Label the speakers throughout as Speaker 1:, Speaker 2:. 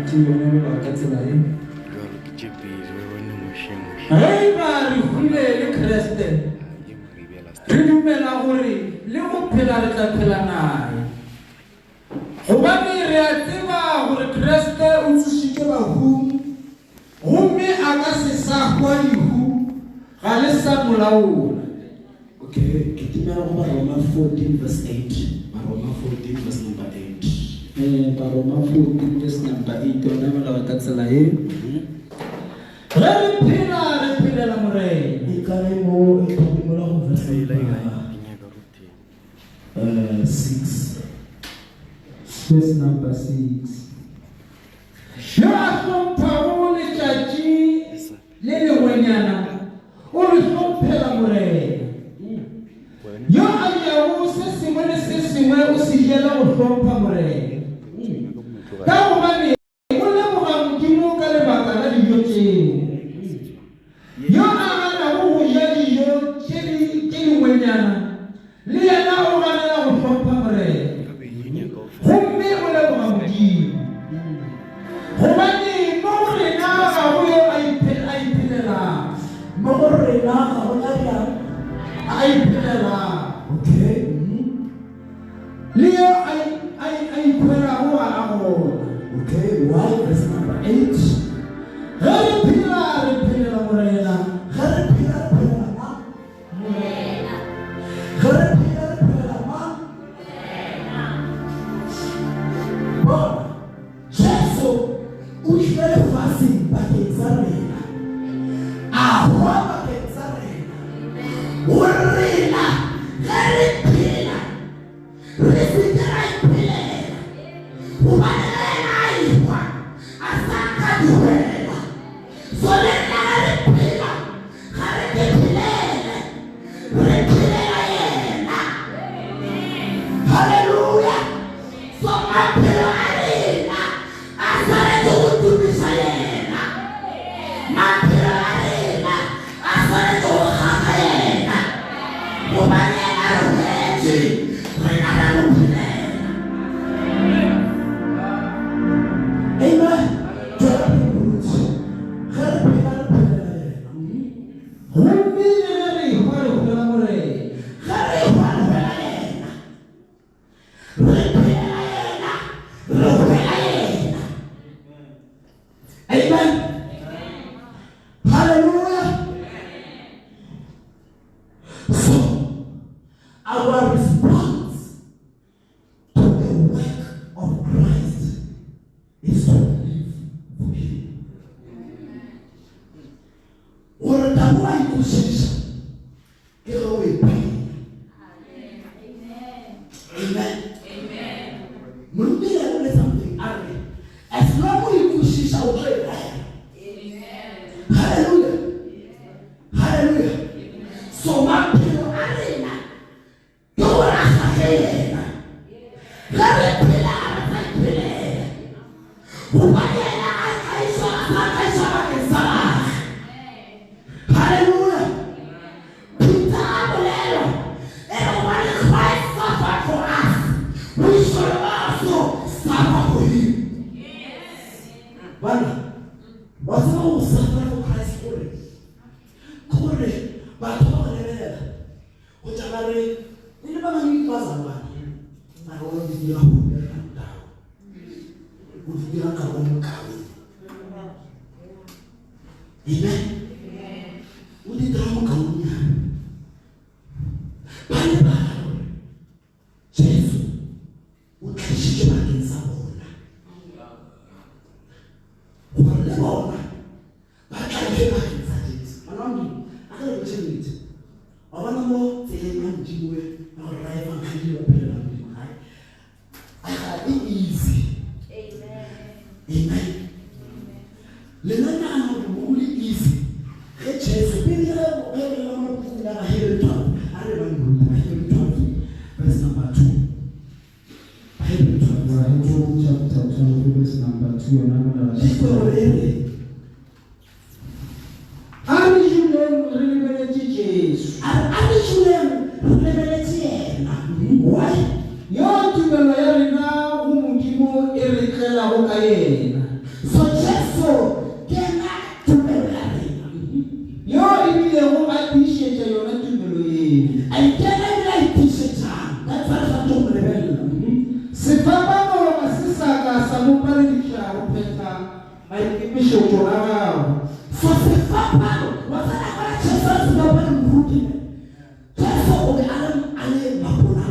Speaker 1: ke yona ba ka tsela e hey ba re hule le Kriste re dumela gore le go phela re tla phela nae gobane re a tseba gore Kriste o tsošitše bahu gomme a ka se sa kwa dihu ga le sa molaola.
Speaker 2: Okay, ke timela go Roma 14 verse 8. Roma 14 verse number 8.
Speaker 1: Roma 14 verse number 8 ona ba ka tsela e re phela morena
Speaker 2: e ka re mo e timela go verse 6
Speaker 1: verse number 6 ya hlomphago letšatši le lengwenyana o re hlomphela morena yo a yago se sengwe le se sengwe o se jela go hlompha morena ka gobane o leboga Modimo ka lebaka la dijo tšeo yo a ganago go ja dijo tše dingwenyana le yena o ganela go hlompha morena gomme o leboga Modimo gobane mo go rena ga go yo a iphelelang
Speaker 2: mo go rena ga go na bjang
Speaker 1: a iphelelang
Speaker 2: okay
Speaker 1: le yo a iphelago a gona.
Speaker 2: Okay, why verse number 8?
Speaker 1: Re phela morena
Speaker 2: Ga re phela ma
Speaker 1: morena
Speaker 2: Ga re phela ma bona Jesu o tlile lefatsheng bakeng sa rena a hwa bakeng sa rena o rena ga re phela re se ka ra iphelela gobane rena a ihwa a sa ka duela so le nna ga re phela ga re ke phelele re phelela yena halleluja so maphelo a rena a tshwanetse go dumisa yena maphelo a rena a tshwanetse go gaka yena gobane yena re boetse rena ra mo phelela. Amen. Amen. Hallelujah. So, our response to the work of Christ is to live for Him. Ora tawa ikushesha kero wepi. Amen. Amen. Mungu anaweza something arre. As long as you push out there. Amen. Hallelujah. Hallelujah. So my people arena. Dora sahena. Gare pila ara pila. Ubaya aisha kesala. Hallelujah. Peter Abolelo. And when Christ suffered for us, we should also suffer for Him. Bana, wasema usafiri for Christ kore batho ba go lebelela go tsamare ile ba mangwe ba zamane ba go dira go dira ndao go dira ka go mkawe. Amen. O di dira mo kaonya ba le ba Jesu o tlisitse bakeng sa bona gore le bona ba tla le bakeng sa Jesu. Manami a ka re tšhelete a bona mo tseleng ya Modimo ba go raya evangeli ba phela Modimo gae a ga e easy. Amen. Le nna gore mo le easy ge Jesu pele ya go la mo pula ga hele top a re ba mo la hele top verse number 2. Chapter 12 verse number 2 Why? Yo tumelo ya rena go Modimo e re tlela go ka yena. So Jesu kena tumelo ya rena.
Speaker 1: Yo ibile ho atishetsa yona tumelo eno.
Speaker 2: Ai kena ila itishetsa. That's what I'm talking about.
Speaker 1: Sefapano wa sisaka sa mopalelisha ho phetha maikemiso tsona gago.
Speaker 2: So sefapano wa sana kwa Jesu sefapano mruti. Jesu o be ale mapona.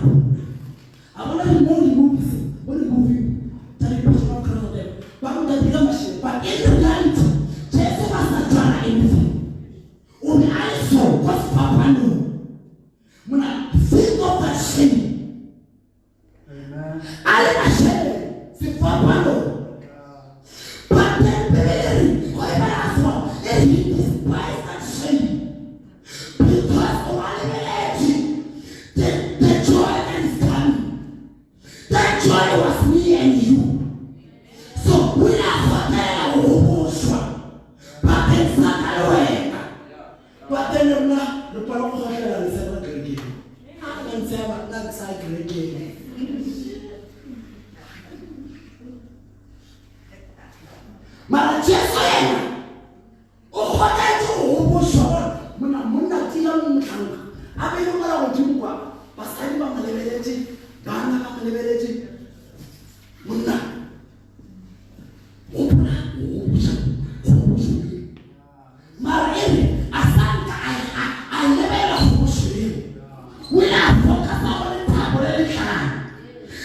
Speaker 2: Abona di movies, what movie? Tell you personal crowd them. But in the reality, Jesus was not trying anything. Only I saw what Papa knew. When I think of that shame, I didn't shame. See Papa knew. But then, whoever asked for, and he despised that shame. Because of our liberty, the joy that is coming. That joy was me and you. So we are for that emotion. But then Satan away. But then the power of the seven great. I'm seven, not side great. Mara Jesu yena. Oh, what I do, emotion. Muna tila mutanga. Abelo mara ojimwa. Pasali ba malebeleji. Bana ba malebeleji. Muna. Mara ene asanta I never emotion. We are focused on the table of the car.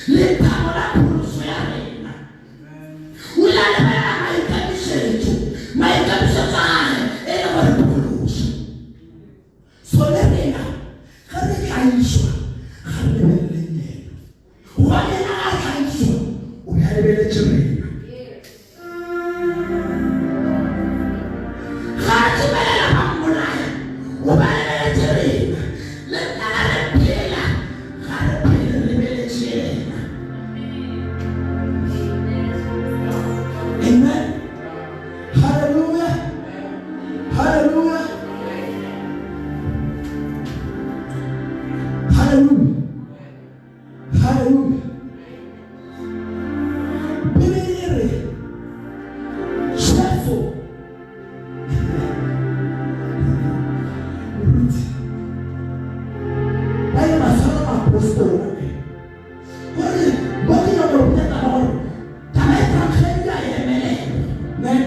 Speaker 2: The table of the Suya. We are never my commission in our rules. So let me know. Can you find you? What is our counsel? We have a little bit. Amen. Hallelujah. Hallelujah. Hallelujah. Hallelujah. Bibiri. Jesu. Bayi masana apostol. Holy, body of the Lord. Tamai transcenda yemele. Amen.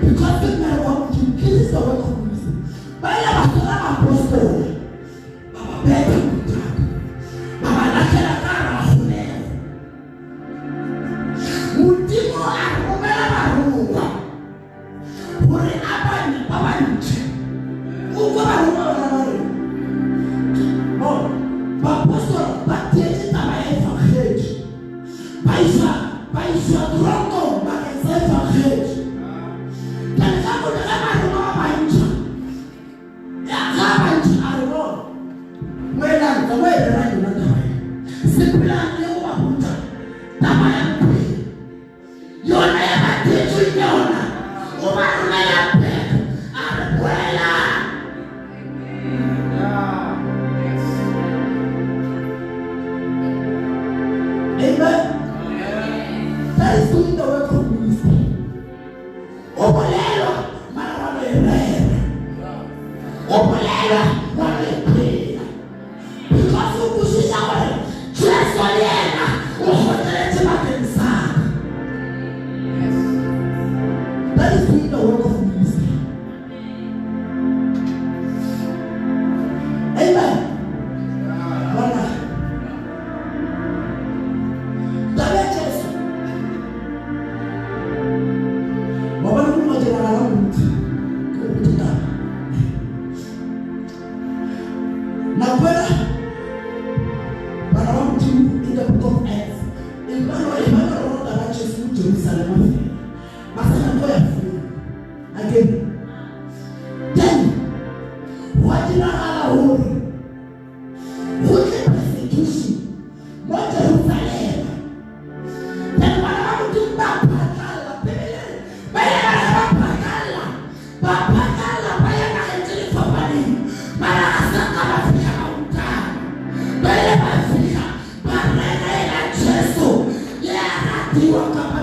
Speaker 2: Because the man want to kill the work of ministry. Bayi masana apostol. Baba beta kutak. Baba nakela kara hune. Mutimo arumela maruwa. Uri abani baba nje. Uko maruwa maruwa. Oh, pastor, batete tamai evangelho. Paisa tronco, mas é evangelho. Tanto que a maruwa bainja. Ya kabanji arwo. Mwela mwela rangi na tamai. Sipila leo wabuta. Tamai mpi. Yona ya matetu imeona. Umaruna ya pe. Arwela. Amen. That is doing the work of ministry. Obolelo, mara Obolelo, because of the situation, just for the end, that is doing the work of ministry. Amen. Tiwa kapa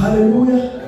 Speaker 2: Hallelujah.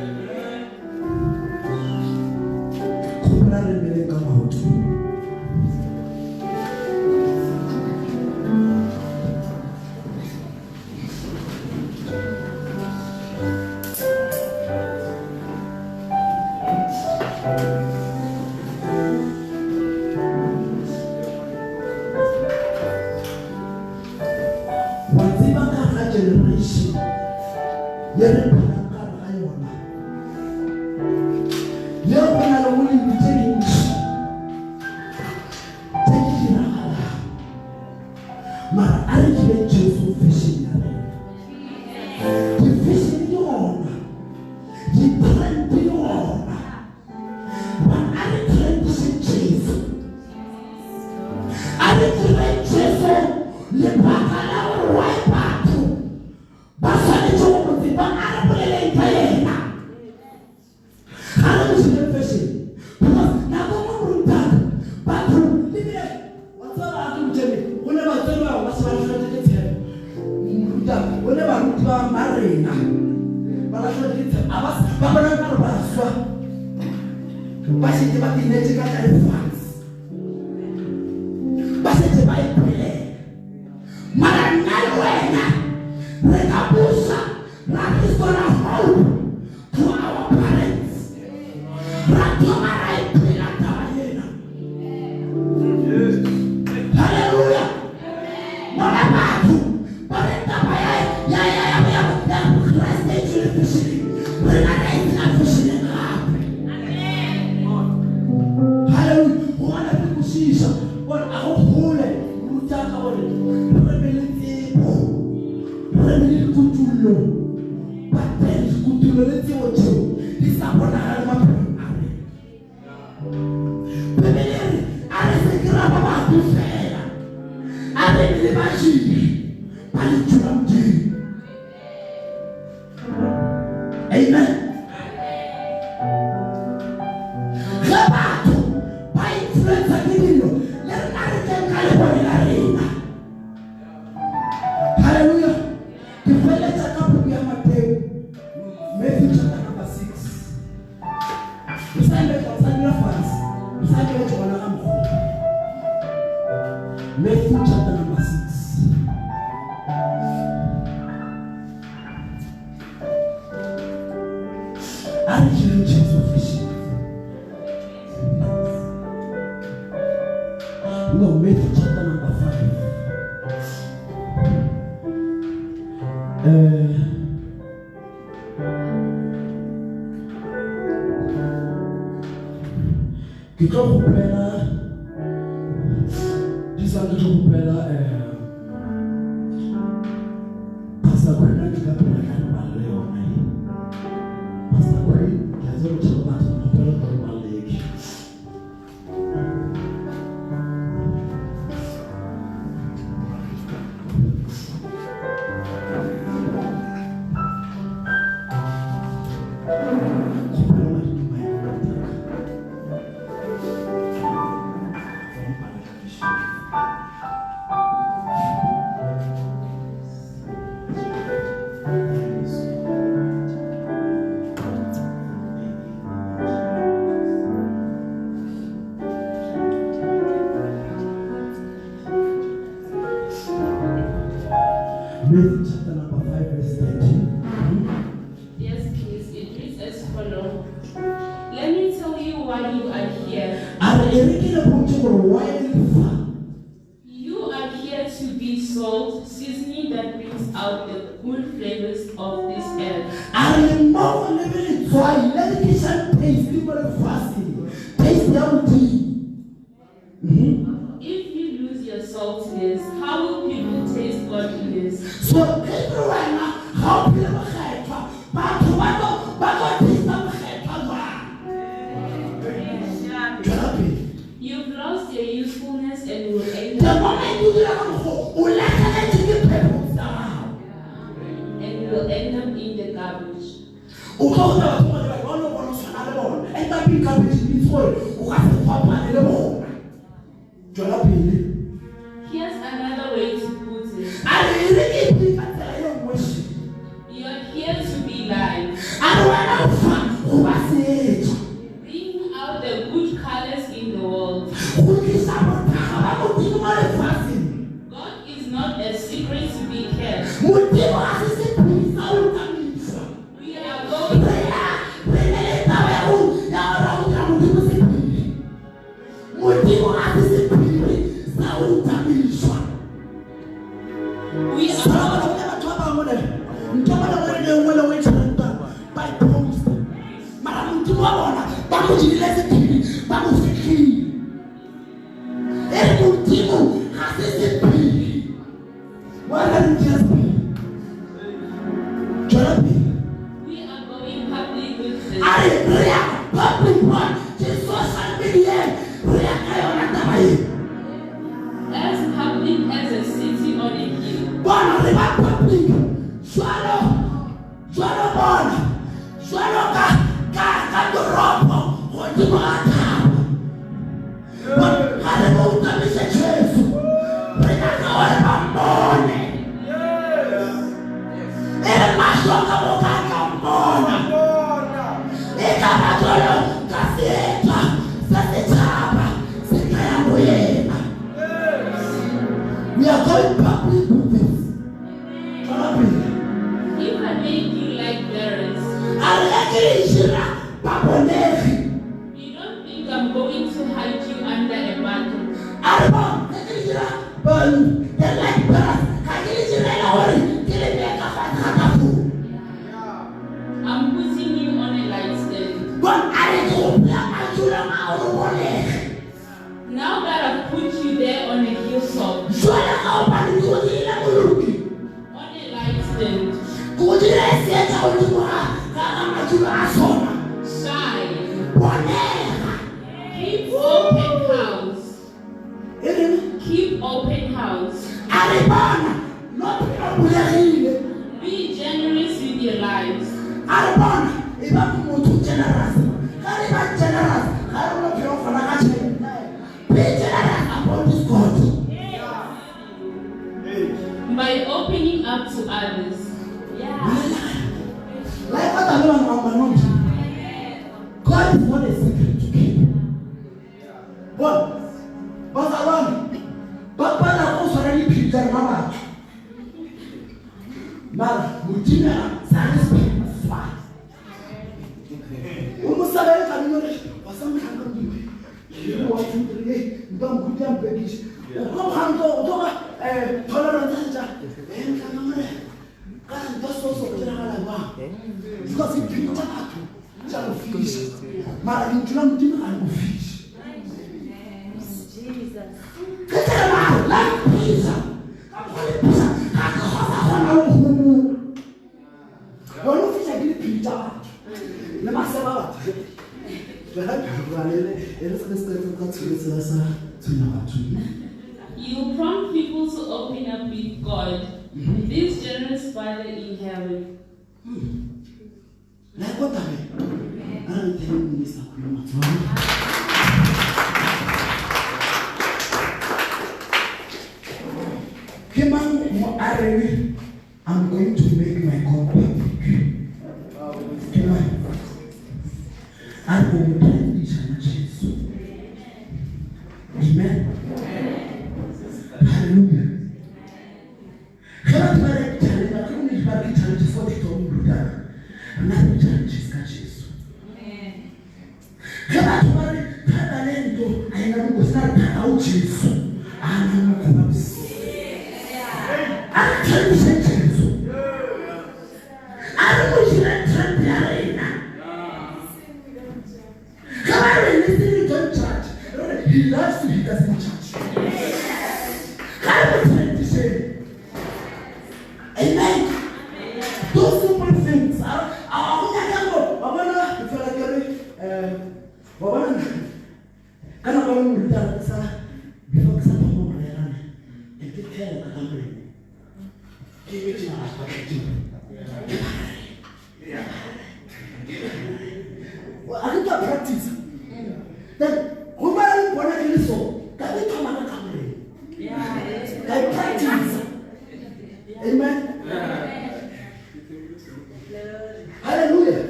Speaker 2: Matthew chapter number 5 verse 13.
Speaker 3: Yes, please. It reads as follows. Let me tell you why you are here. You are here to be salt, seasoning that brings out the good flavors of this earth. If you lose your saltiness, how will people taste godliness?
Speaker 2: So everyone, how people
Speaker 3: You've lost your usefulness and will end
Speaker 2: the
Speaker 3: up,
Speaker 2: moment you
Speaker 3: in the garbage. Here's another way to put it. You're here to be live. Bring out the good colors in the world. God is not a secret to be kept. We are going public with this. As public as a city on a hill.
Speaker 2: We are going public with this.
Speaker 3: If I make you like berries, you don't think I'm going to hide you under a bucket. I'm putting you on a light stand. Now that I've put you there on a hilltop, on a light stand, shine, keep open house. Keep open house. Be generous with your lives. By opening up to others.
Speaker 2: Like what I know about God is not a secret to keep. But also already prepared Mama. Mara, Mutina, Sanis, fly. Almost a very familiar, or some kind of you want to don't put them babies. Tolerance, and that's also because it brings out fish. Mara, you don't do fish.
Speaker 3: Jesus.
Speaker 2: Like pizza.
Speaker 3: You prompt people to open up with God, this generous Father in heaven.
Speaker 2: Like what I mean? I'm telling you, Mr. I'm going to make my God public. I'm going to tell Jesus. Amen. Hallelujah. Jesu anamukhulisa athembise Jesu amushira trend yarena come on listen to church he loves to he doesn't church come on to say amen those simple things are wabona ifela kere wabona kana kwa mtana sana before kasa kwa mwana ikikela na kamera kiwe china hapa akita practice then kumara mbona kiliso kabisa kama kamera kai practice amen hallelujah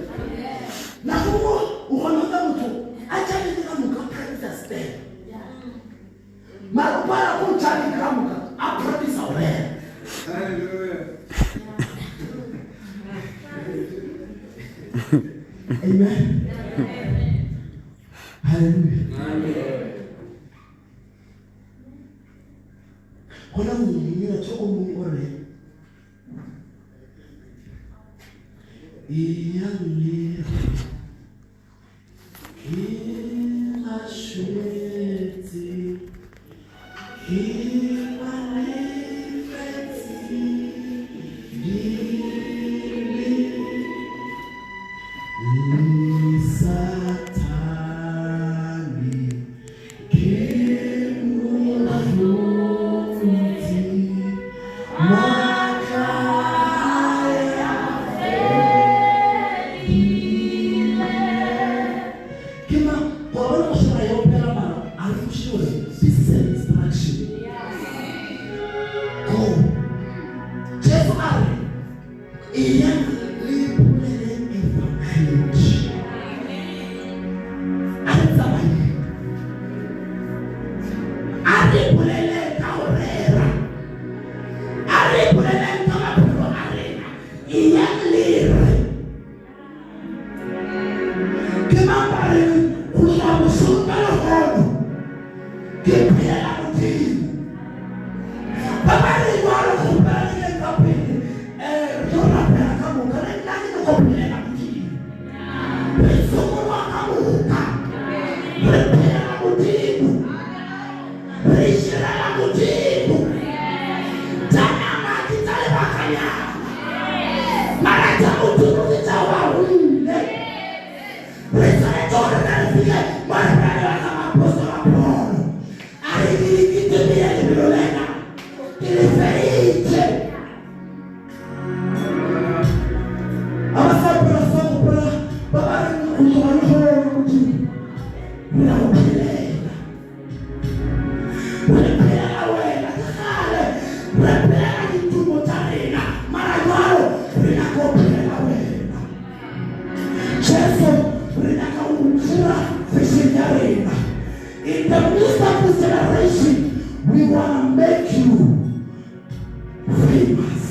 Speaker 2: na huo unaona mtu acha ndio kama practice step marupara kumchani kama practice aware hallelujah amen hallelujah kuna mwingine choko mwingine Iyamli Ashweti in the midst of this generation, we want to make you famous.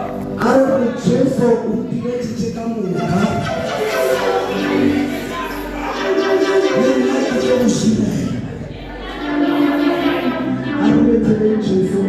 Speaker 2: Ari Jesu utilete cheka muka. Yena ite ushine. Ari betele Jesu.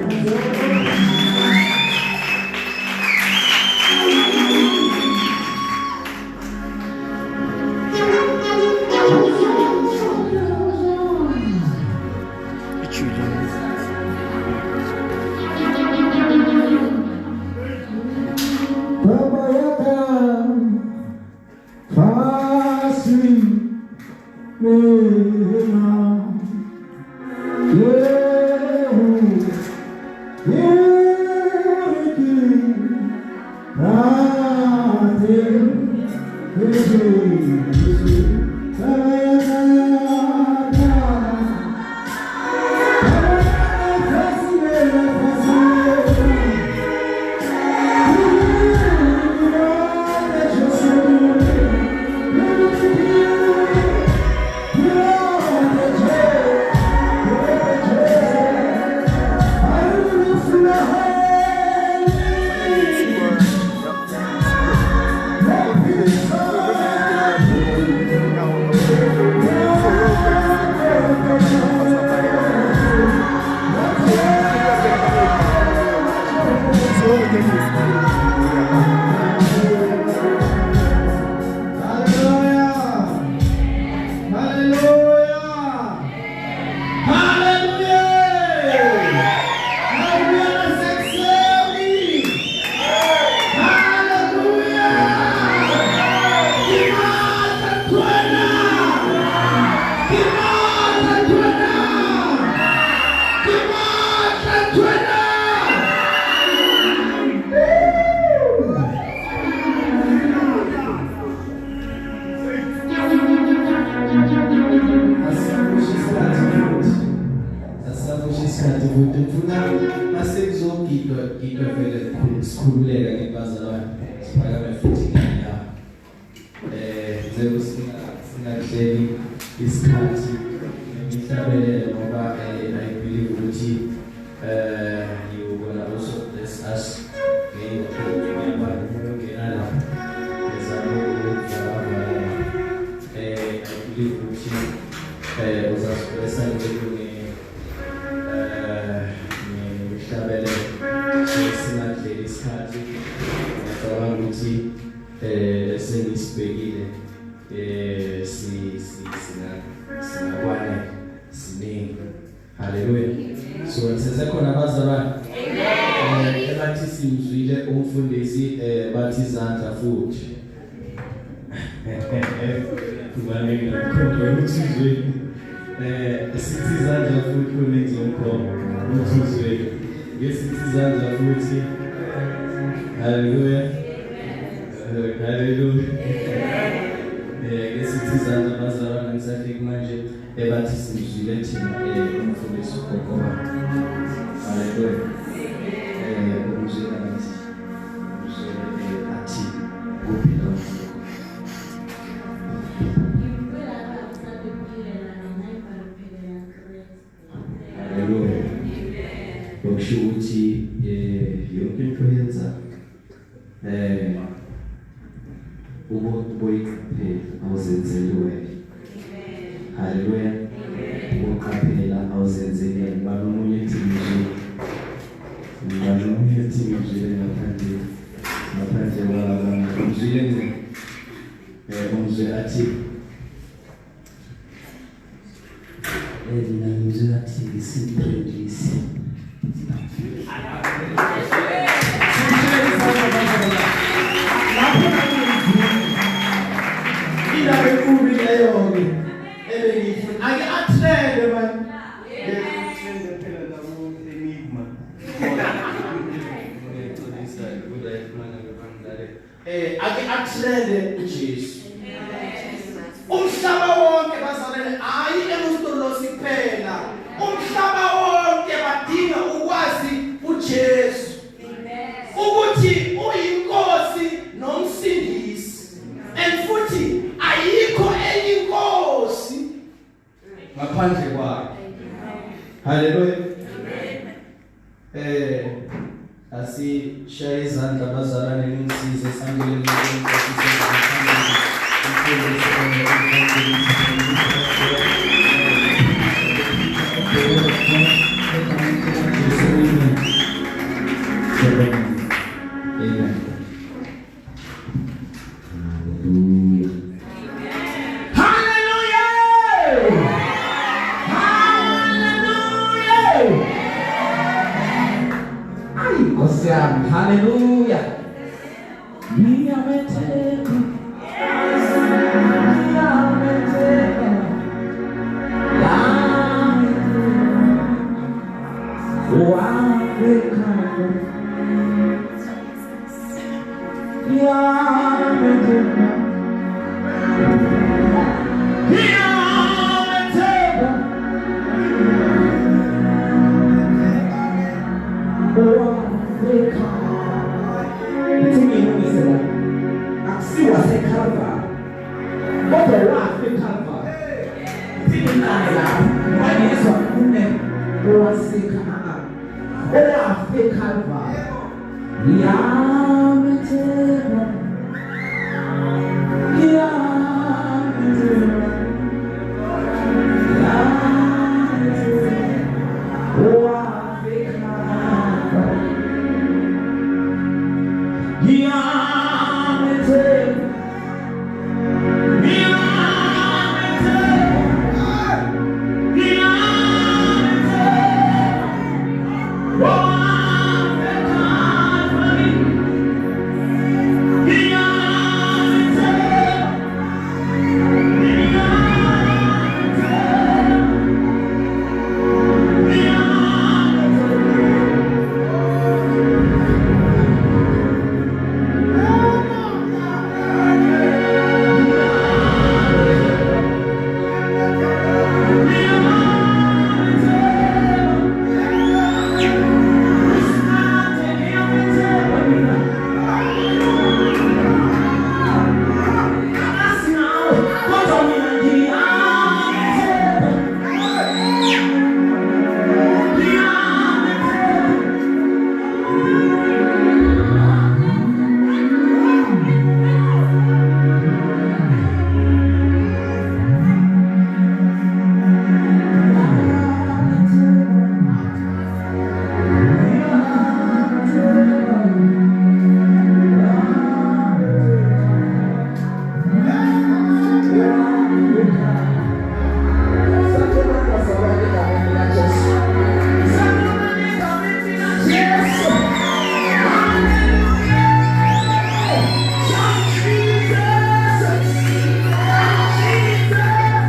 Speaker 4: asishaye izandla abazalwane nimsize sangele
Speaker 1: Hallelujah. Ni ameteka.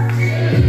Speaker 2: Yeah.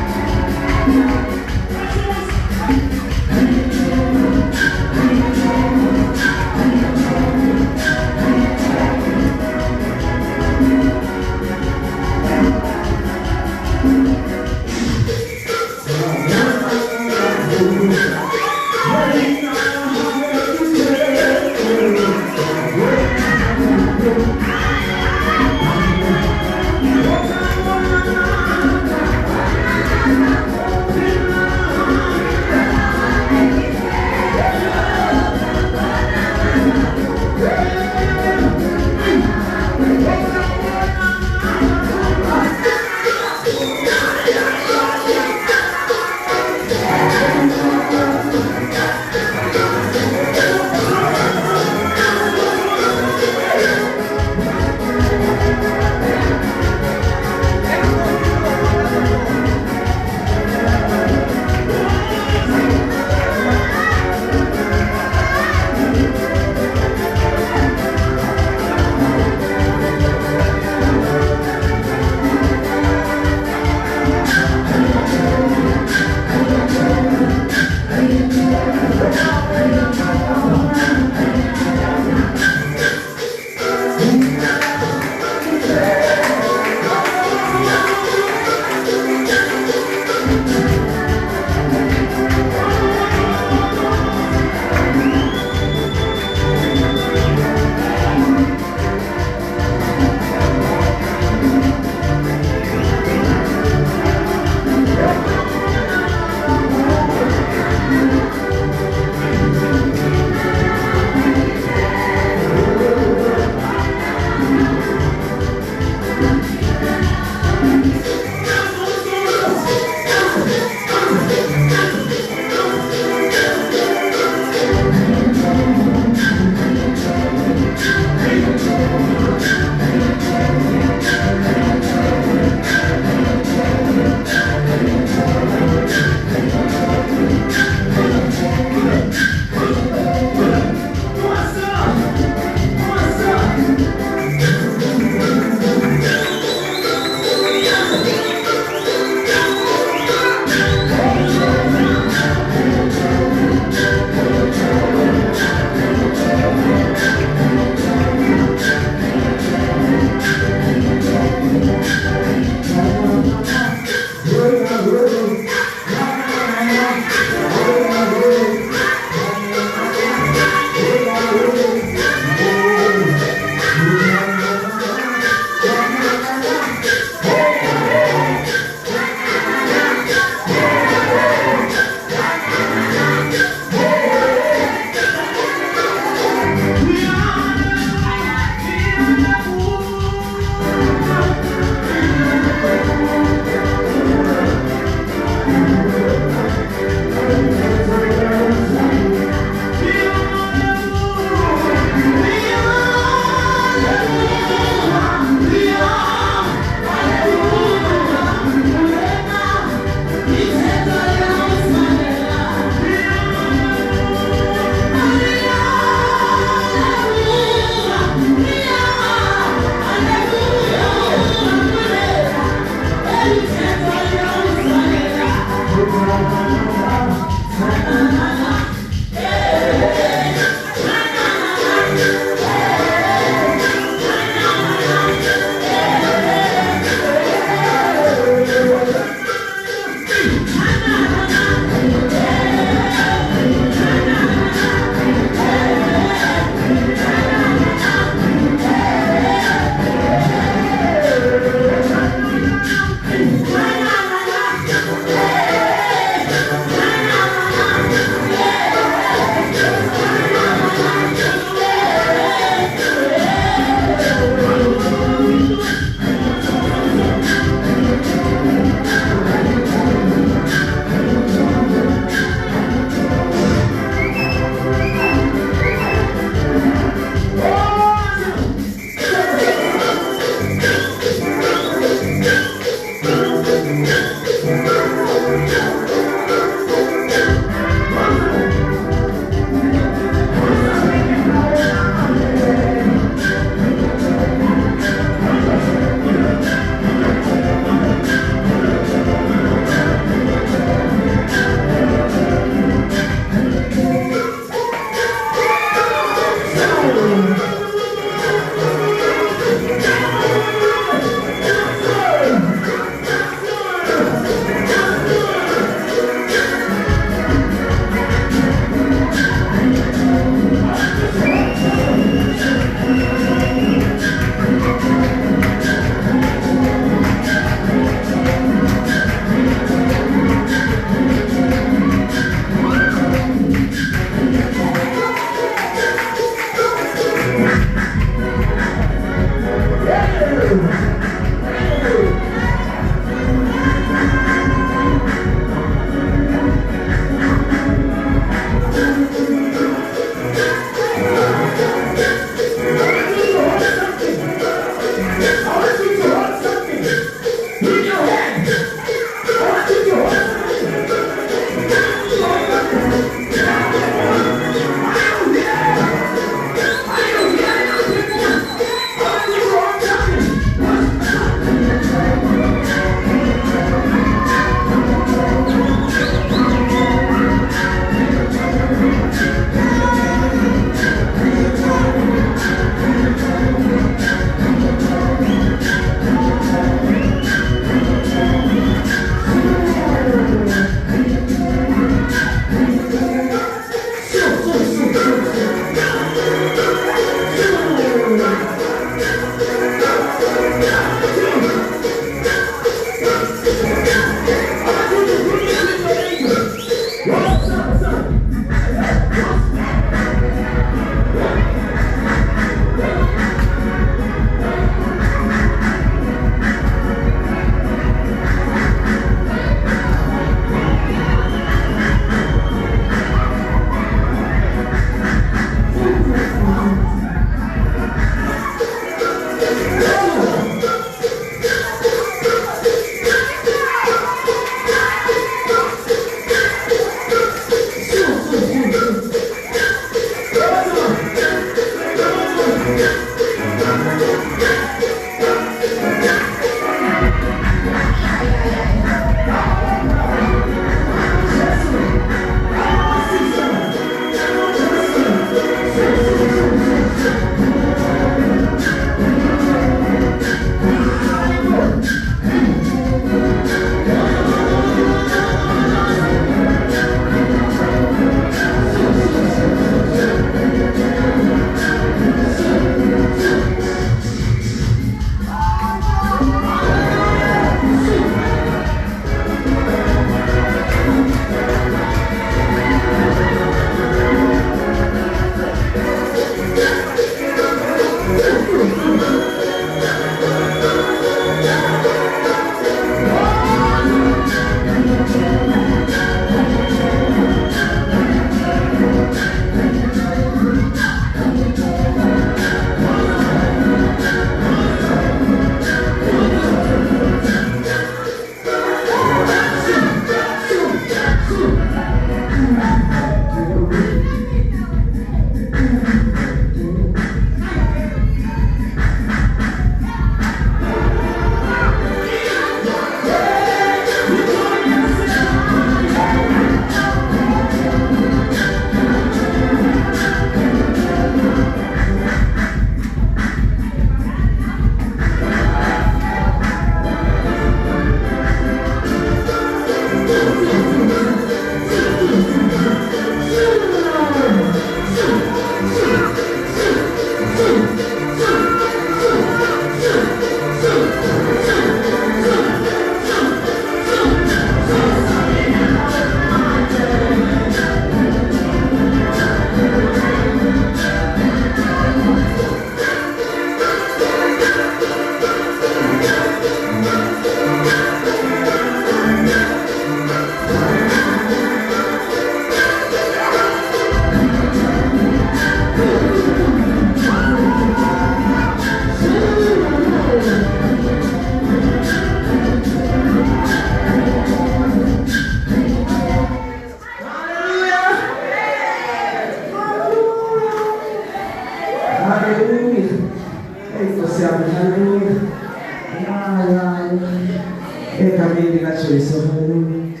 Speaker 1: Jesu. Hallelujah.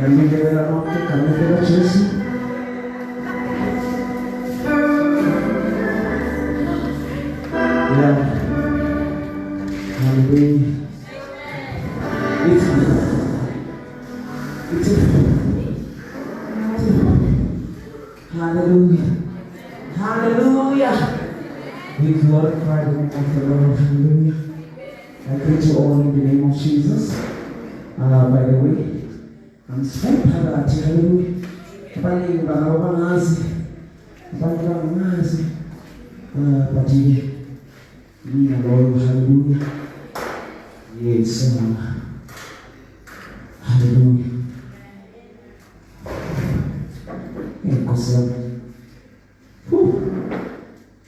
Speaker 1: Yamindebera note kamindebera Jesu. Yeah. Hallelujah. Hallelujah. Hallelujah. We glorify the name of the Lord. Hallelujah. I greet you all in the name of Jesus. By the way, I'm so proud. Hallelujah. Bali banabangazi. But we are Lord. Hallelujah. Yes. Hallelujah.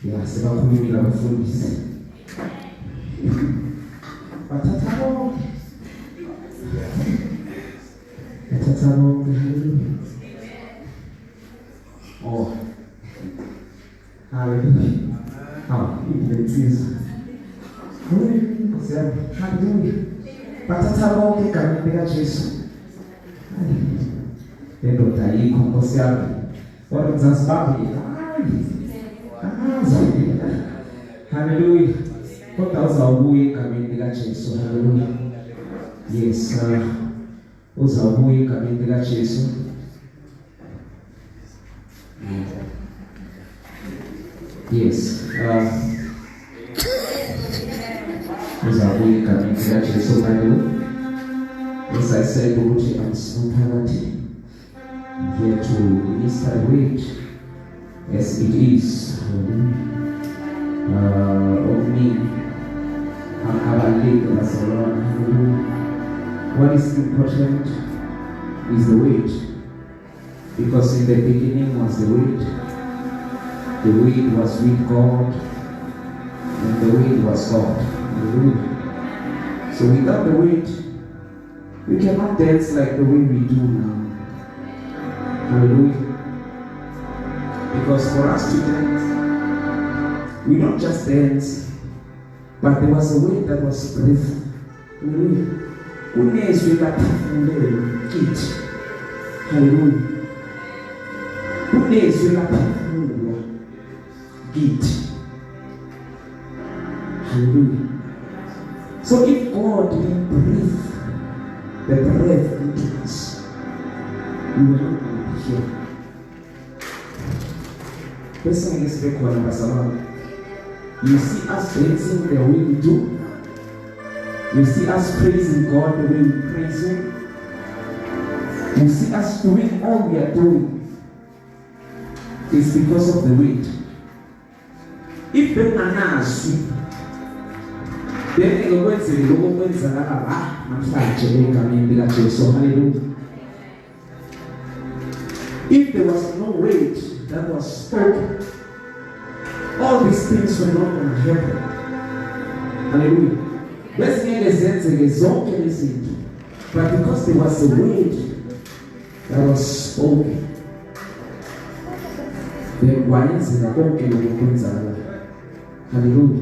Speaker 1: Yeah, sebakhulumile abafundisi. Bathatha bonke. Oh. Hallelujah. Hallelujah. Bathatha bonke egameni likaJesu. Lendoda ayikho Nkosi yami. Kodwa uMzansi Baba Hallelujah. Kodwa uzawubuya egameni likaJesu. Hallelujah. Yes, uzawubuya egameni likaJesu. Yes. Uzawubuya egameni likaJesu. Hallelujah. As I said, I'm so proud here to minister the word as it is of me. What is important is the word, because in the beginning was the word was with God, and the word was God. So without the word, we cannot dance like the way we do now. Hallelujah. Because for us to dance, we don't just dance, but there was a way that was breathed. Hallelujah. Unezwe laphefumulelwa kithi. Hallelujah. Unezwe laphefumulelwa kithi. Hallelujah. So if God didn't breathe the breath into us, we will not be here. Person is required by someone. You see us dancing the way we do. You see us praising God the way we praise Him. You see us doing all we are doing. It's because of the weight. If they are not sweet, then they go and say, hallelujah. If there was no weight that was spoken, all these things were not going to happen. Hallelujah. But because there was a word that was spoken, then why is it that hallelujah.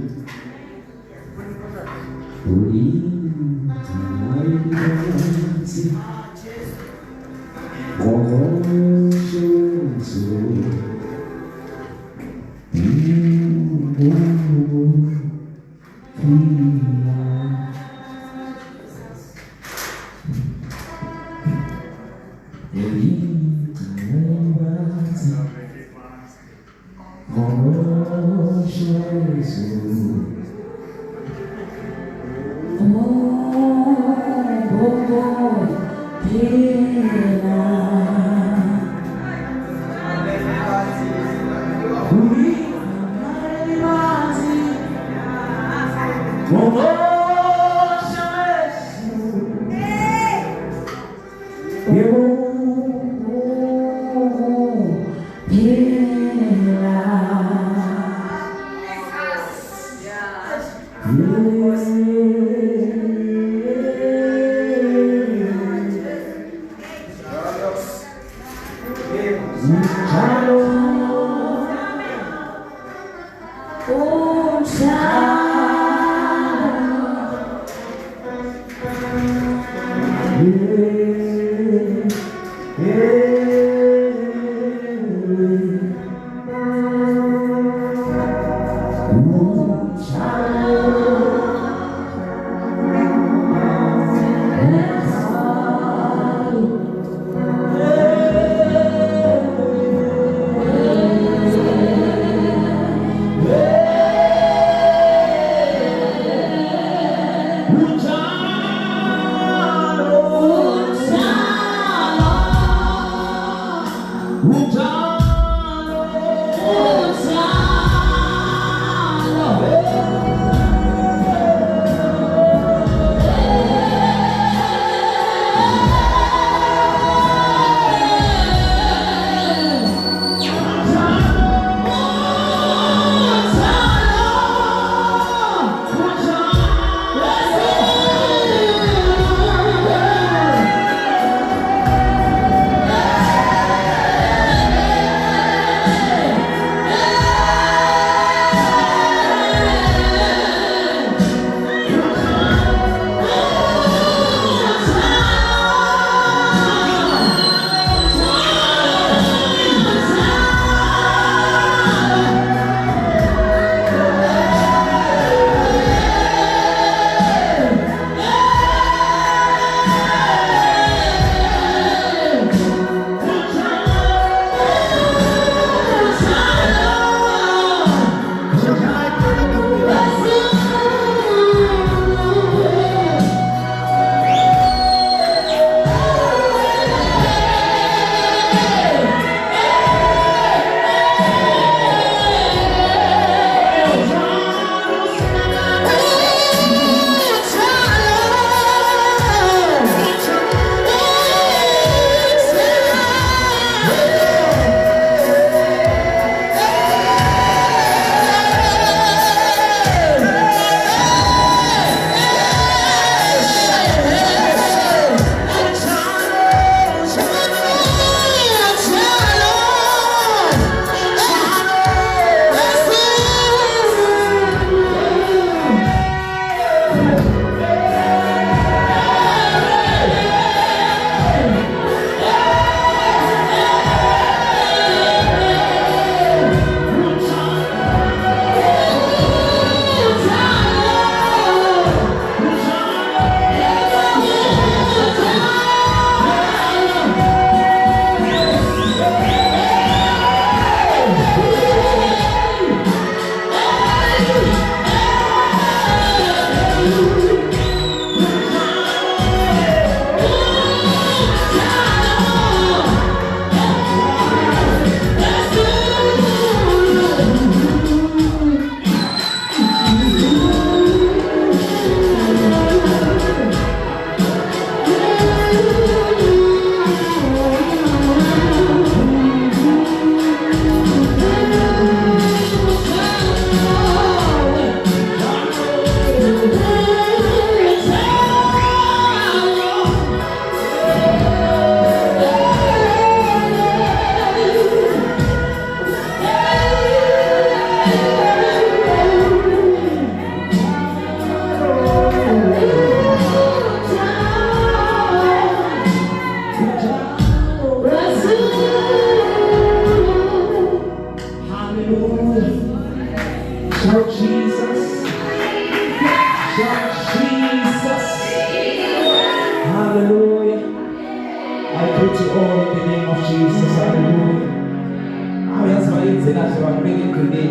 Speaker 1: that you are bringing today.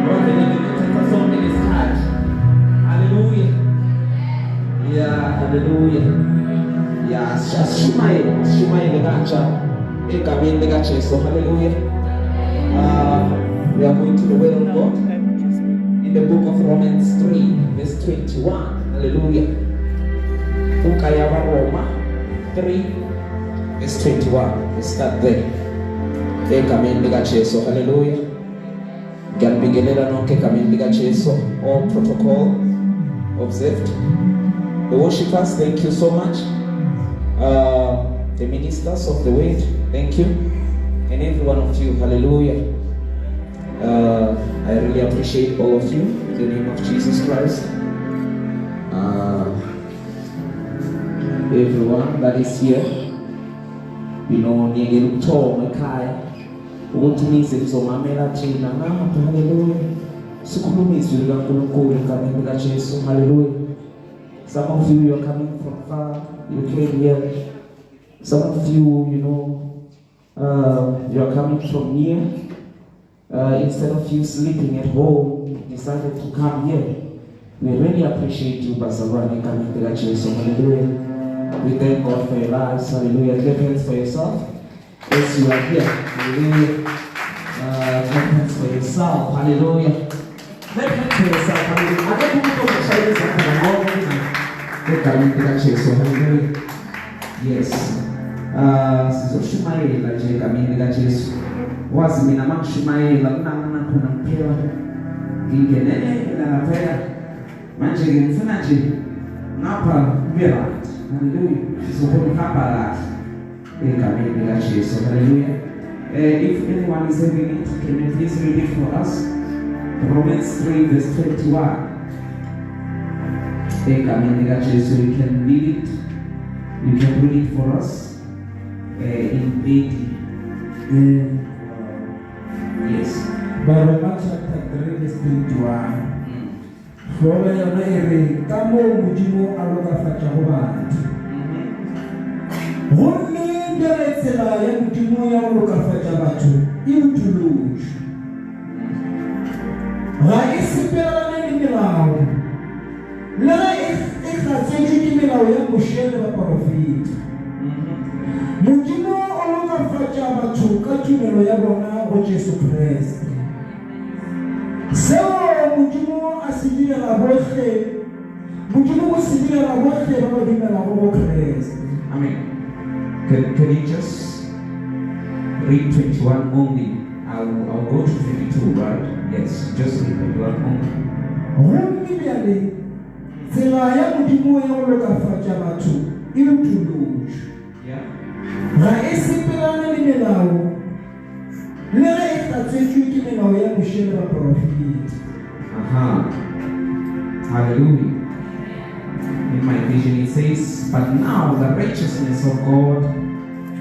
Speaker 1: Lord, may you take us on in His heart. Hallelujah. Yeah, hallelujah. Yeah, Shumai Legacha, Ekamin Legacha, so hallelujah. We are going to the Word of God in the book of Romans 3, verse 21. Hallelujah. Ukayaba Roma 3, verse 21. Let's start there. Ekamin Legacha, so hallelujah. Can begin it and okay, Kamin Legacha, so all protocol observed. The worshippers, thank you so much. The ministers of the word, thank you. And every one of you, hallelujah. I really appreciate all of you in the name of Jesus Christ. Everyone that is here, you know, hallelujah. Some of you are coming from far, you came here. Some of you, you know, you are coming from near. Instead of you sleeping at home, you decided to come here. We really appreciate you, Pastor Rani, coming to the church. So, hallelujah. We thank God for your lives. Hallelujah. Clap hands for yourself. Yes, you are here. Hallelujah. Clap hands for yourself. Hallelujah. Clap hands for yourself. Hallelujah. I don't know what to say. Coming to the church. So, hallelujah. Yes. Shumaela je kamini ka Jesu wazi mina makushumayela kunamna khona kuphela ngingenele lapha manje ngifuna nje ngapha kube right. Hallelujah. Sizokhona ukuhamba kahle egameni ka Jesu. Hallelujah. If anyone is having it, can you please read it for us? Romans 3 verse 21. Egameni ka Jesu, you can read it. You can read it for us. In 80. Yes.
Speaker 2: But Romans chapter 3 verse 21. For the kamo mujimo aloka fachahoba. Honi ndeletsela ya mujimo ya aloka fachabatu. Iutuluj. Raisi pera ni milao. Lela ikhatsenju ki milao ya mushele wa profit. Mujimo oloka facha machuka tumelo ya bona o Jesu Kristo. Sewa mujimo asijira la boche. Mujimo asijira la boche baba dimela o Kristo.
Speaker 1: Amen. Can you just read 21 only? I'll go to 22, right? Yes, just read 21 only.
Speaker 2: Rumi biale. Sela ya mujimo ya oloka facha machu. Ilu tuluj.
Speaker 1: Yeah.
Speaker 2: Raisi pelana ni melao. Lera ikhatsenju ki melao ya mushele wa profit.
Speaker 1: Aha. Hallelujah. In my vision it says, but now the righteousness of God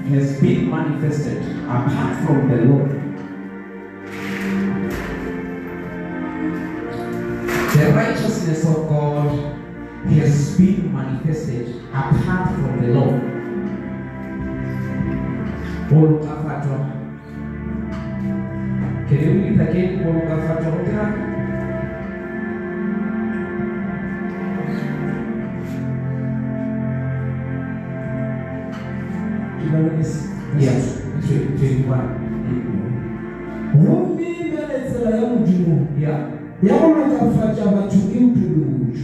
Speaker 1: has been manifested apart from the law. The righteousness of God has been manifested apart from the law. Can you read it again? Yes, 21.
Speaker 2: Rumi beletsela ya mujimo.
Speaker 1: Yeah.
Speaker 2: Ya oloka facha batu iutuluj.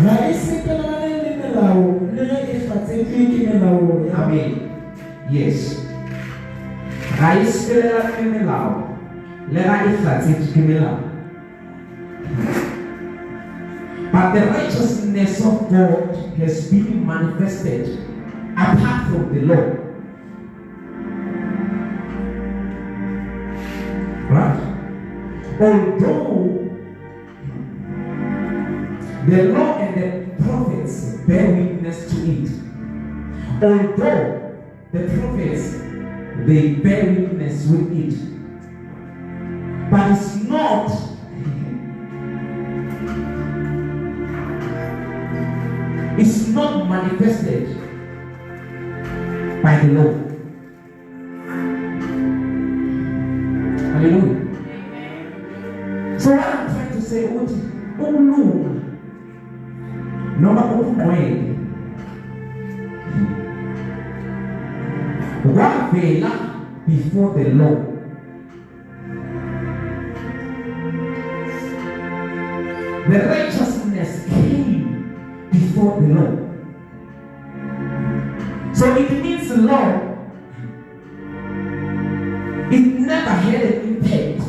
Speaker 2: Raisi pelana ni melao. Lera ikhatsenju ki melao ya.
Speaker 1: Amen. Yes. Rais pelala kemelao. Lera ikhatsenju ki melao. But the righteousness of God has been manifested apart from the law. Right? Although the law and the prophets bear witness to it. Although the prophets, they bear witness with it. But it's not manifested by the law. Hallelujah. So what I'm trying to say, ukulunga noma ubungcwele wavela before the law. The righteousness came before the law. So it means the law, it never had an impact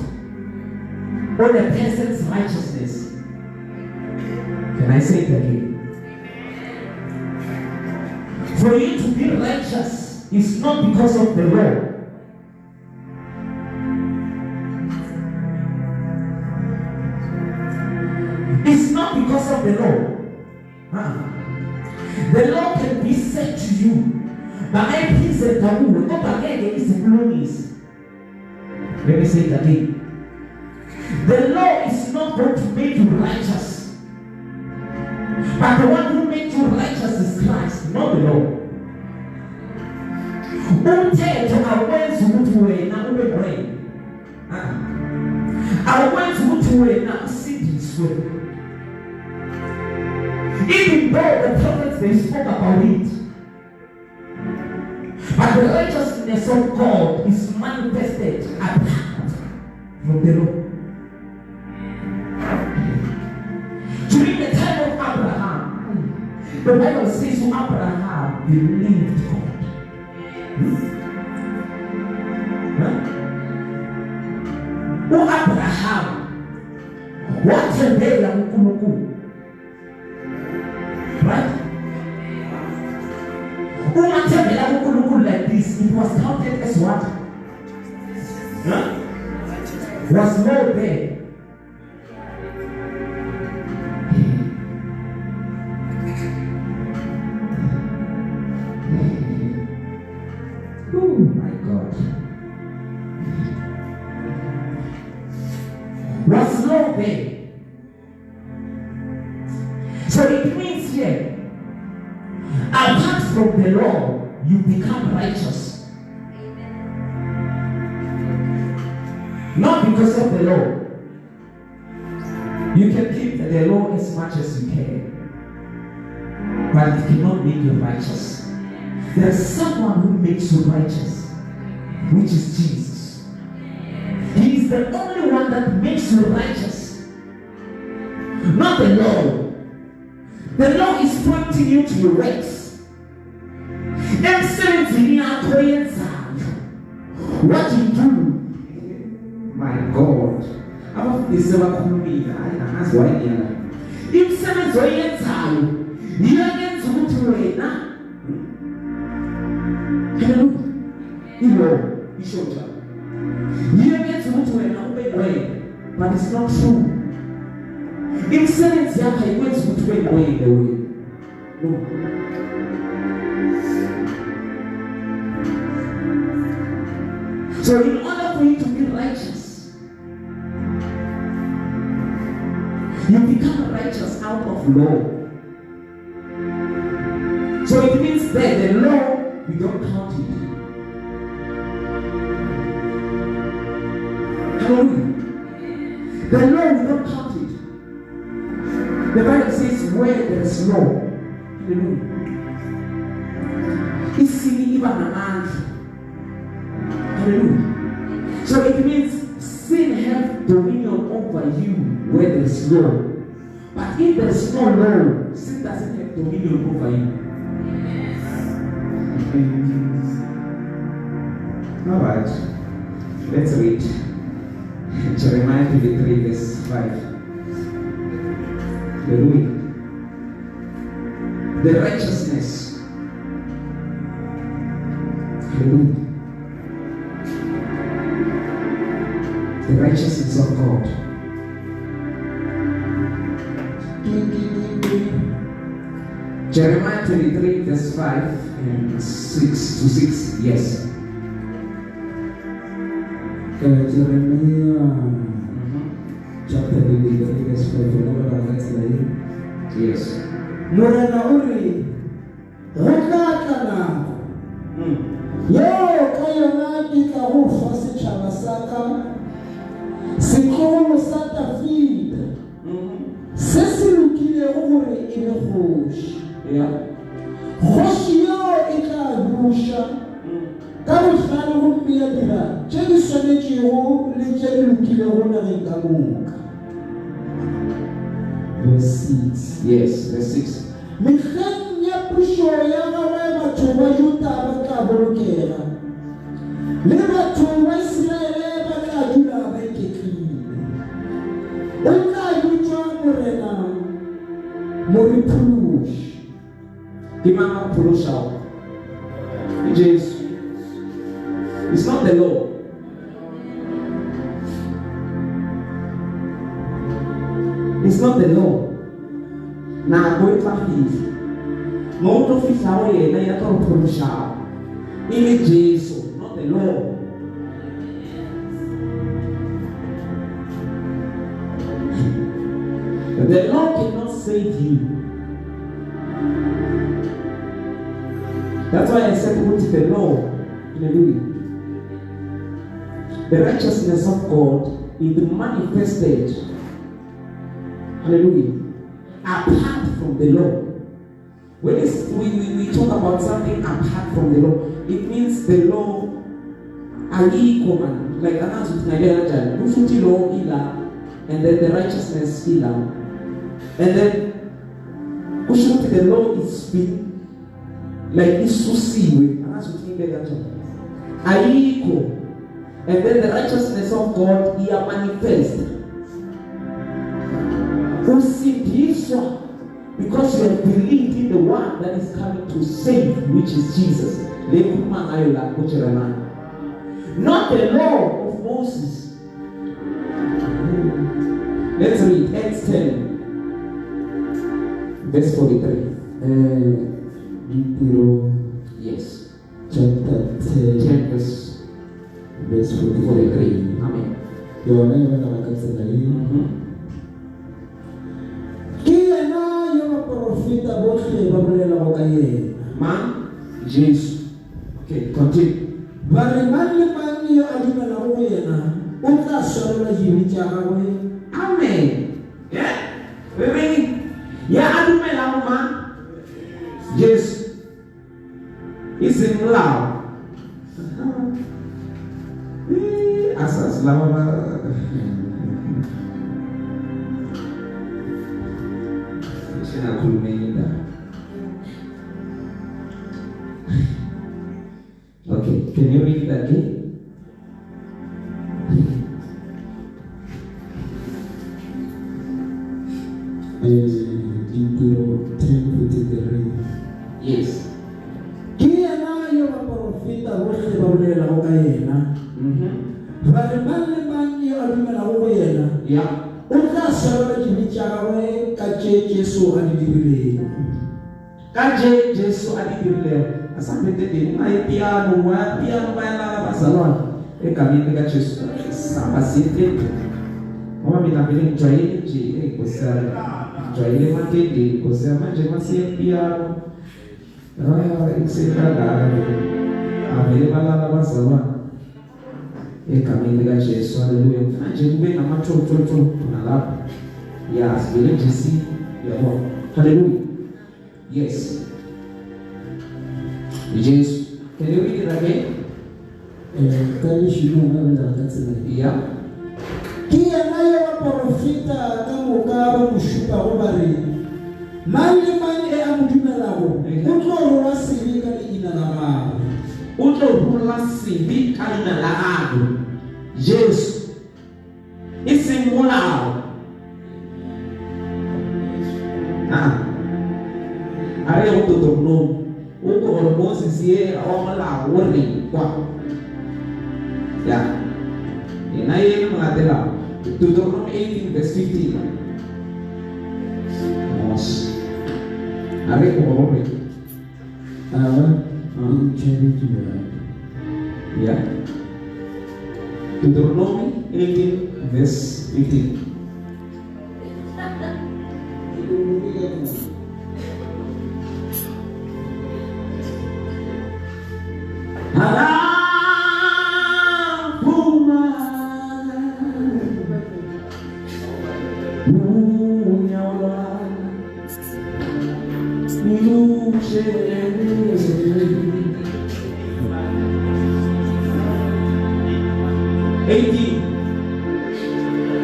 Speaker 1: on a person's righteousness. Can I say it again? For you to be righteous is not because of the law. It's not because of the law. The law can be said to you, but I present the rule. Not again is the belongings. Let me say it again. The law is not going to make you righteous, but the one who makes you righteous is Christ, not the law. Umthetho awenzi ukuthi wena ube brain. Awenzi ukuthi wena usindiswe. Even though the prophets they spoke about it, but the righteousness of God is manifested apart from the law. During the time of Abraham, the Bible says Abraham believed God. Abraham wathembela uNkulunkulu. Right? Umathembela uNkulunkulu like this, it was counted as what? Was more there. Oh my God. Was law there? So it means here, apart from the law, you become righteous. Not because of the law. You can keep the law as much as you can, but it cannot make you righteous. There is someone who makes you righteous, which is Jesus. He is the only one that makes you righteous, not the law. The law is pointing you to your works. What you do, my God. If but it's not true. In silence, I went to way the way. No. So in order for you to be righteous, you become righteous out of law. So it means that the law, we don't count it. Hallelujah. The law, we don't count it. The Bible says where there is law, hallelujah, it's sin even a man. Hallelujah. So it means sin has dominion over you where there is law. But if there is no law, sin doesn't have dominion over you. All right. Let's read Jeremiah 23 verse 5. Hallelujah. The righteousness. Hallelujah. The righteousness of God. Jeremiah 23 verse 5 and 6 to 6. Yes.
Speaker 2: Jeremiah chapter 23 verse 5.
Speaker 1: Yes.
Speaker 2: Morena uri rekata nako yo kayona ika ho fase chaba saka
Speaker 1: phuloši kgoši yeo e tla buša ka bohlale gomme ya dira tše di swanetšego le tše di lokilego nageng ka moka. Verse 6.
Speaker 2: Yes, verse 6.
Speaker 1: Mehleng ya pušo ya gagwe batho ba Juda ba tla bolokega le batho ba Israele ba tla dula ba iketlile. O tla bitswa morena moriphološi.
Speaker 2: Ke mang a phološago? Jesu. It's not the law. It's not the law. Na go tla fihla. Mo tlo fihla go yena ya tlo phološago. E le Jesu, not the law. The law cannot save you. That's why I said put the law. Hallelujah. The righteousness of God is manifested. Hallelujah. Apart from the law. When we talk about something apart from the law, it means the law command. Like the law and then the righteousness ila. And then the law is being like isusiwe. And then the righteousness of God is manifest. Because you have believed in the one that is coming to save, which is Jesus. Not the law of Moses. Let's read Acts 10, verse 43. Yes.
Speaker 1: Chapter
Speaker 2: 10 verse 43. Amen. Man, Jesus. Okay, continue. Amen. Yeah. Baby. Yeah, I do my love, man. Jesus. It's in love. Asas lava. Okay, can you read that again? Yes. Yeah. Kaje Jesu adibileo. Asambete de mai piano wa piano baila basalon. E caminho de Jesu. Samba sempre. Uma mina bem joie de coisa. Joie mate de coisa, mas já se piano. Isso é verdade. A ver baila basalon. E caminho de Jesu. Aleluia. A gente vê na macho na lá. Yes, believe to see your Lord. Hallelujah. Yes. Jesus. Can you read it again? Yeah.
Speaker 1: Kia naye waprofita kama ukaba kushuka ubari. Mali e amujumelago. Utlo rasibika ni inalama.
Speaker 2: Utlo rasibika ni inalama. Jesus. Isimulao. Are you to know? Uko ormosi siye awamala wori kwa. Yeah. Inaye mangatela. Deuteronomy 18 verse 15. Mos. Are ko ormosi. Yeah. Deuteronomy 18 verse 15.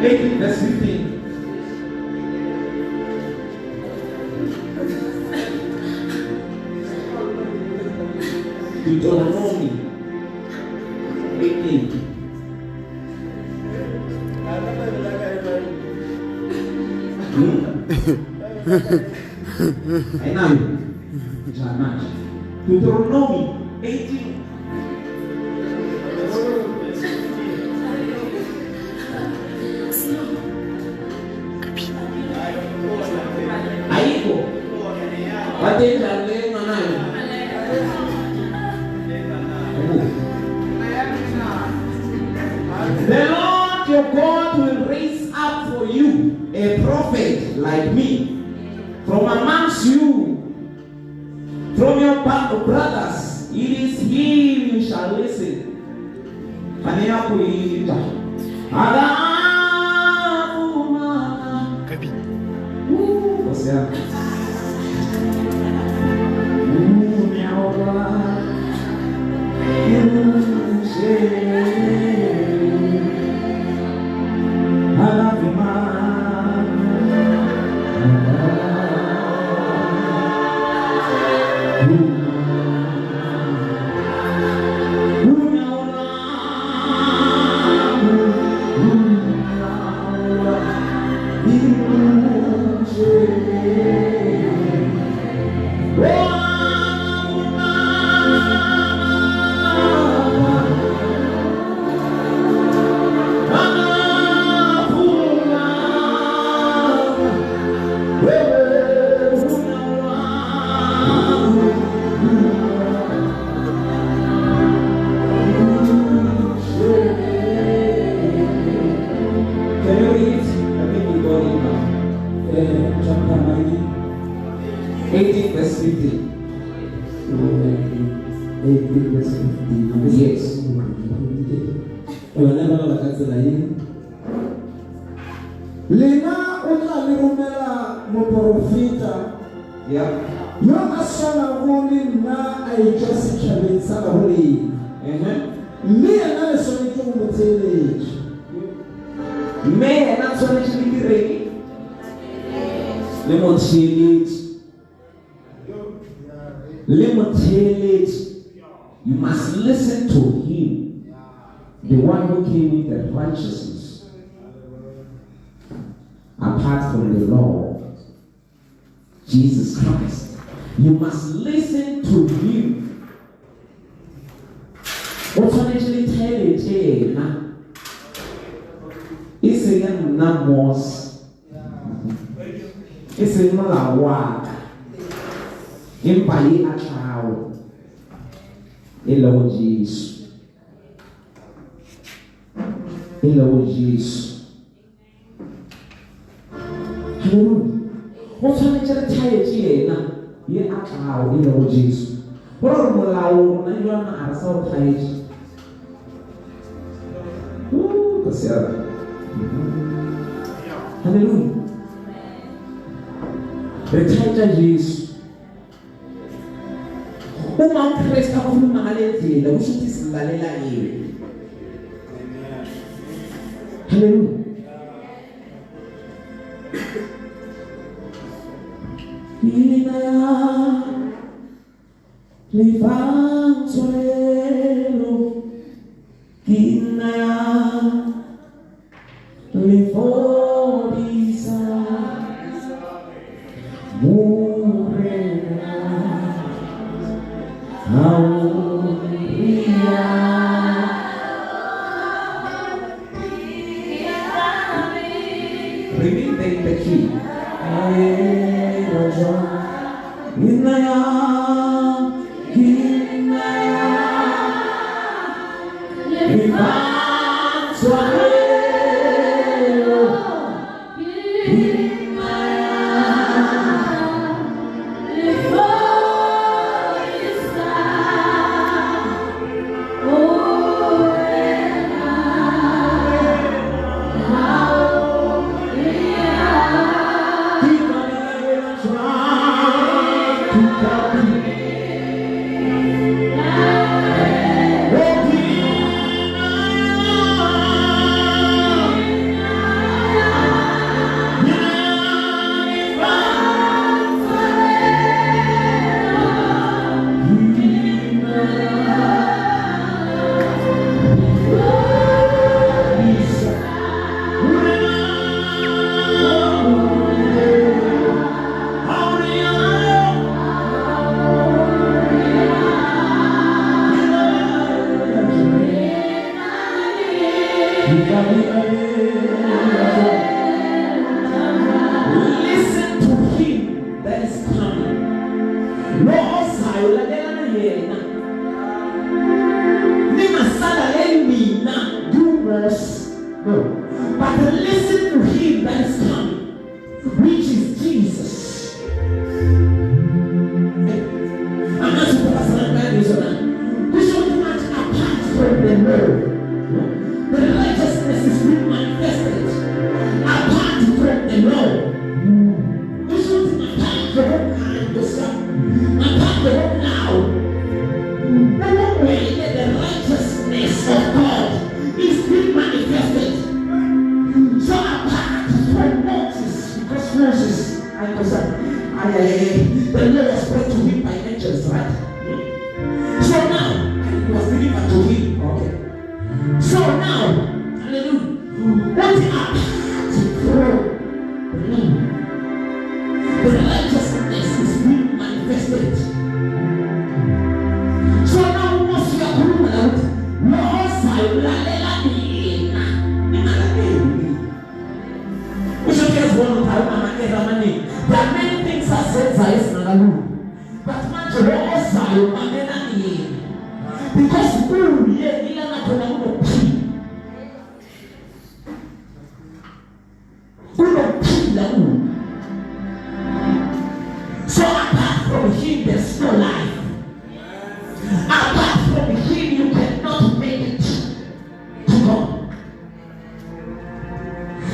Speaker 1: 18 verse 15. Deuteronomy 18. I know you. Deuteronomy 18. Aiko. Watenda leo nayo. The Lord your God will raise up for you a prophet like me from amongst you, from your brothers. It is he you shall listen.
Speaker 2: Lena ona lirumela moporofita yo asona ngoni na ayijasi chabetsa hori me na le sone ke mo tsele me na sone ke dire le mo tsele you must listen to him, the one who came with the righteousness apart from the law, Jesus Christ. You must listen to him. What's actually telling you now? It's a numbers. It's a no work. In by a child. Lord Jesus. Lord Jesus. Hallelujah. What's happening to the child here now? You are child in Lord Jesus. What are you allowing? You are not a soul child. Hallelujah. The child of Jesus. Uma Kristo akufuna ngalendlela kusho ukuthi silalela yini. Hallelujah. Ina lifanzwelo ina lifodisa murena Remain in the key. Listen to him that is coming. Roho sayuladelana yena. Ni masala leni na doers. But listen to him that is coming, which is Jesus. I'm not supposed to say that is not. We should not apart from the Lord. The righteousness is being manifested apart from the Lord. We should not apart from yourself. Apart from now. The way that the righteousness of God is being manifested. So apart from Moses, because Moses, the Lord was brought to him by angels, right? So now, he was delivered to him. Okay. So now, hallelujah, what apart from the righteousness is being manifested. So now, once you are going out, Lord, there are many things I said, but much because so apart from him, there's no life. Apart from him, you cannot make it to God.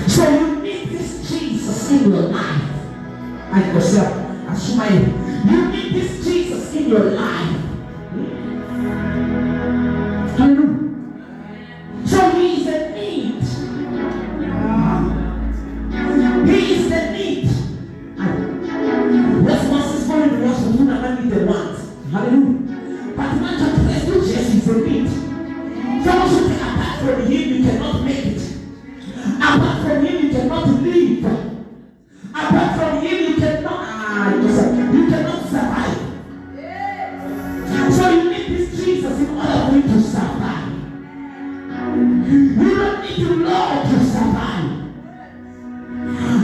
Speaker 2: So you need this Jesus in your life. And yourself, assume you need this Jesus in your life. Hallelujah. So he is a need. He is the need. Responsibility was to do not need the want. Hallelujah. But not to press to Jesus is a need. So also apart from him you cannot make it. Apart from him you cannot live. Apart from him you cannot survive. So you need this Jesus in order for you to survive. You don't need the Lord to survive.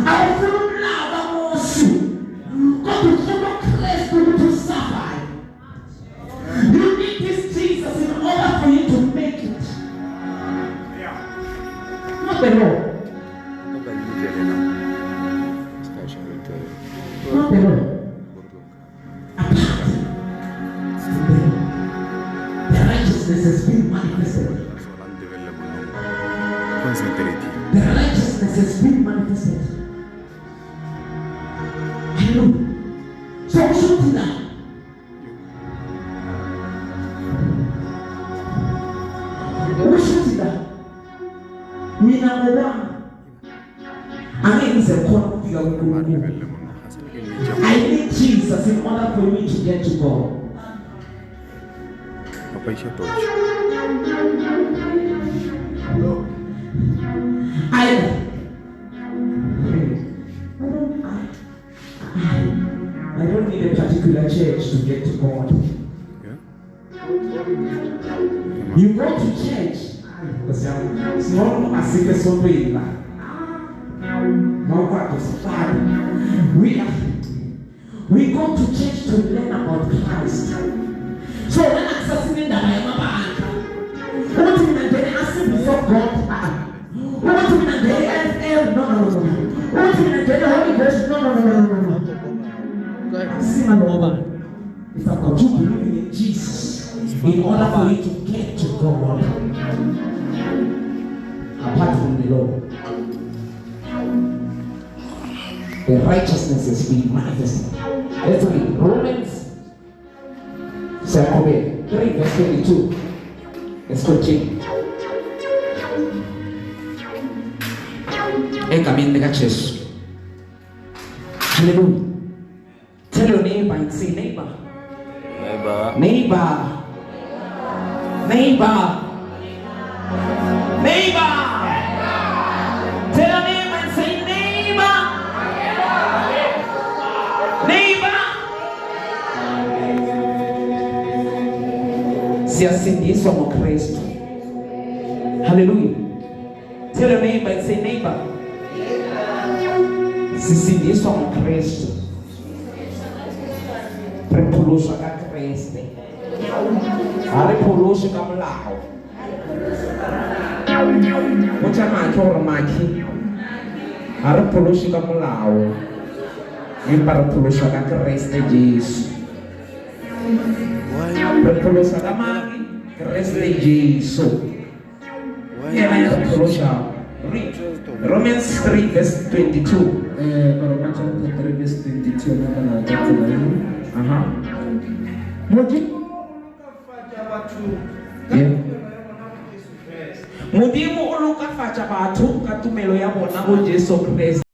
Speaker 2: I will love you. God to follow Christ to survive. You need this Jesus in order for you to make it. Not the Lord. Not the Lord. The righteousness has been manifested. The righteousness has been manifested. Hallelujah. So we should do that. We should do that. We number one. I mean, it's a conflict. I need Jesus in order for me to get to God. I don't need a particular church to get to God. You go to church. We go to church to learn about Christ. So when accessing that I am what do you mean they ask before God? What do you mean they no. What do you mean the Holy Ghost? No. It's about you believing in Jesus in order for you to get to God. Apart from the Lord. The righteousness is being manifested. Let's read Romans 3 verse 22. Let's continue. Hallelujah. Tell your neighbor and say, neighbor. Neighbor. Neighbor. Neighbor. Tell your neighbor and say, neighbor. Neighbor. Se acendesse uma Cristo. Aleluia.
Speaker 1: Tell your neighbor and say, neighbor, sisindiswa nguKristu. Riphuluswa kaKristu. Ariphuluswa kamlaho. Mucha macho ormaki. Ariphuluswa kamlaho. Riphuluswa kaKristu Jesu. Riphuluswa kamaki Kristu Jesu. Read Romans 3 verse 22.
Speaker 4: Romans chapter 3 verse 22.
Speaker 1: Modimo o lokafatsa batho ka tumelo ya bona go Jesu Kristo.